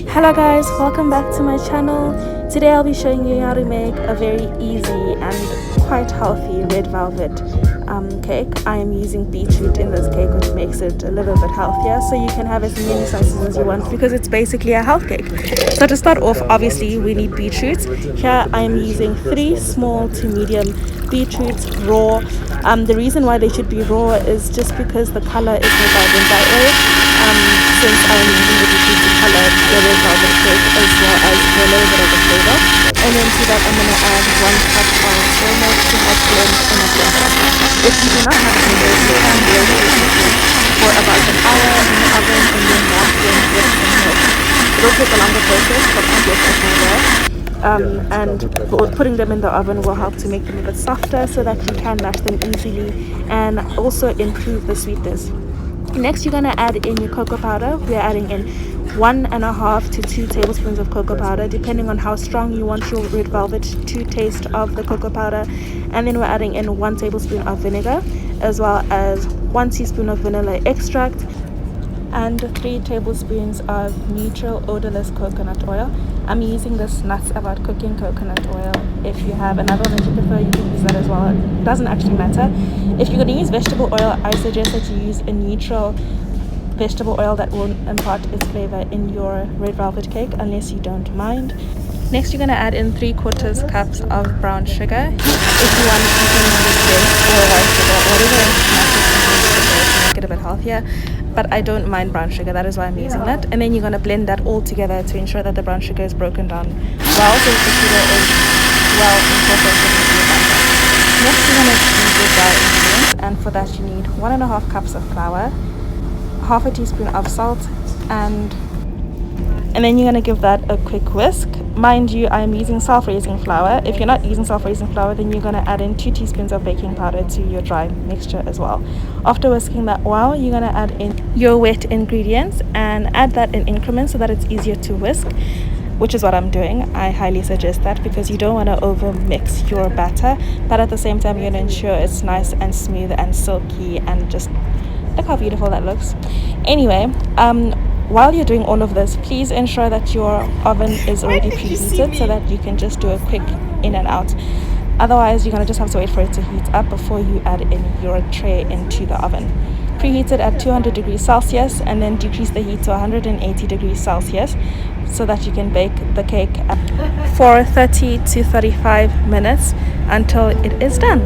Hello guys, welcome back to my channel. Today I'll be showing you how to make a very easy and quite healthy red velvet cake. I am using beetroot in this cake, which makes it a little bit healthier, so you can have as many slices as you want because it's basically a health cake. So to start off, obviously we need beetroot. Here I am using 3 small to medium beetroots raw. The reason why they should be raw is just because the color is more vibrant that way. Since I'm using the beetroot to color the red velvet cake as well as a little bit of the flavor. And then to that I'm going to add 1 cup of soy milk to help blend in a blender. If you do not have a blender, you can boil the beetroot for about an hour in the oven and then wash them with some milk. It'll take a longer process, but I guess it's more there. And putting them in the oven will help to make them a bit softer so that you can mash them easily and also improve the sweetness. Next, you're going to add in your cocoa powder. We're adding in 1.5 to 2 tablespoons of cocoa powder, depending on how strong you want your red velvet to taste of the cocoa powder. And then we're adding in 1 tablespoon of vinegar, as well as 1 teaspoon of vanilla extract, and 3 tablespoons of neutral odorless coconut oil. I'm using this nuts about cooking coconut oil. If you have another one that you prefer, you can use that as well. It doesn't actually matter. If you're going to use vegetable oil, I suggest that you use a neutral vegetable oil that will impart its flavor in your red velvet cake, unless you don't mind. Next, you're going to add in 3/4 cups of brown sugar. If you want, you can use this or white sugar, whatever to make it a bit healthier. But I don't mind brown sugar, that is why I'm using that. And then you're going to blend that all together to ensure that the brown sugar is broken down well, so the sugar is well incorporated into your batter. Next, you're going to use your dry ingredients, and for that you need 1.5 cups of flour, half a teaspoon of salt, and then you're going to give that a quick whisk. Mind you, I'm using self-raising flour. If you're not using self-raising flour, then you're going to add in 2 teaspoons of baking powder to your dry mixture as well. After whisking that well, you're going to add in your wet ingredients and add that in increments so that it's easier to whisk, which is what I'm doing. I highly suggest that because you don't want to over mix your batter, but at the same time you're going to ensure it's nice and smooth and silky, and just look how beautiful that looks. Anyway, while you're doing all of this, please ensure that your oven is already preheated so that you can just do a quick in and out. Otherwise, you're going to just have to wait for it to heat up before you add in your tray into the oven. Preheat it at 200 degrees Celsius and then decrease the heat to 180 degrees Celsius so that you can bake the cake for 30 to 35 minutes until it is done.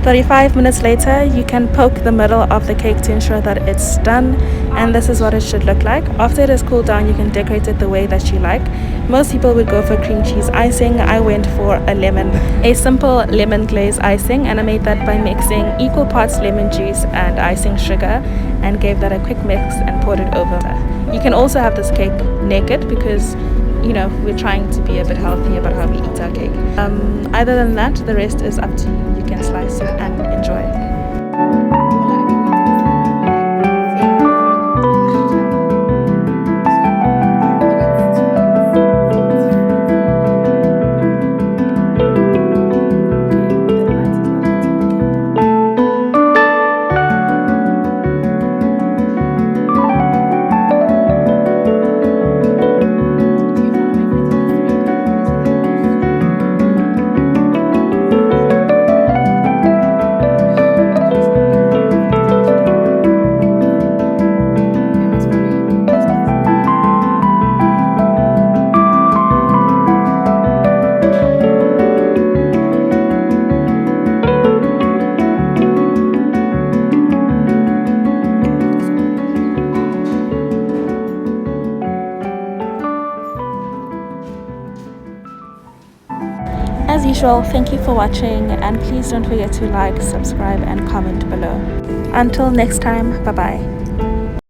35 minutes later, you can poke the middle of the cake to ensure that it's done, and this is what it should look like. After it has cooled down, you can decorate it the way that you like. Most people would go for cream cheese icing. I went for a simple lemon glaze icing, and I made that by mixing equal parts lemon juice and icing sugar, and gave that a quick mix and poured it over. You can also have this cake naked because, you know, we're trying to be a bit healthy about how we eat our cake. Other than that, the rest is up to you. You can slice it and enjoy. As usual, thank you for watching, and please don't forget to like, subscribe and comment below. Until next time, bye bye.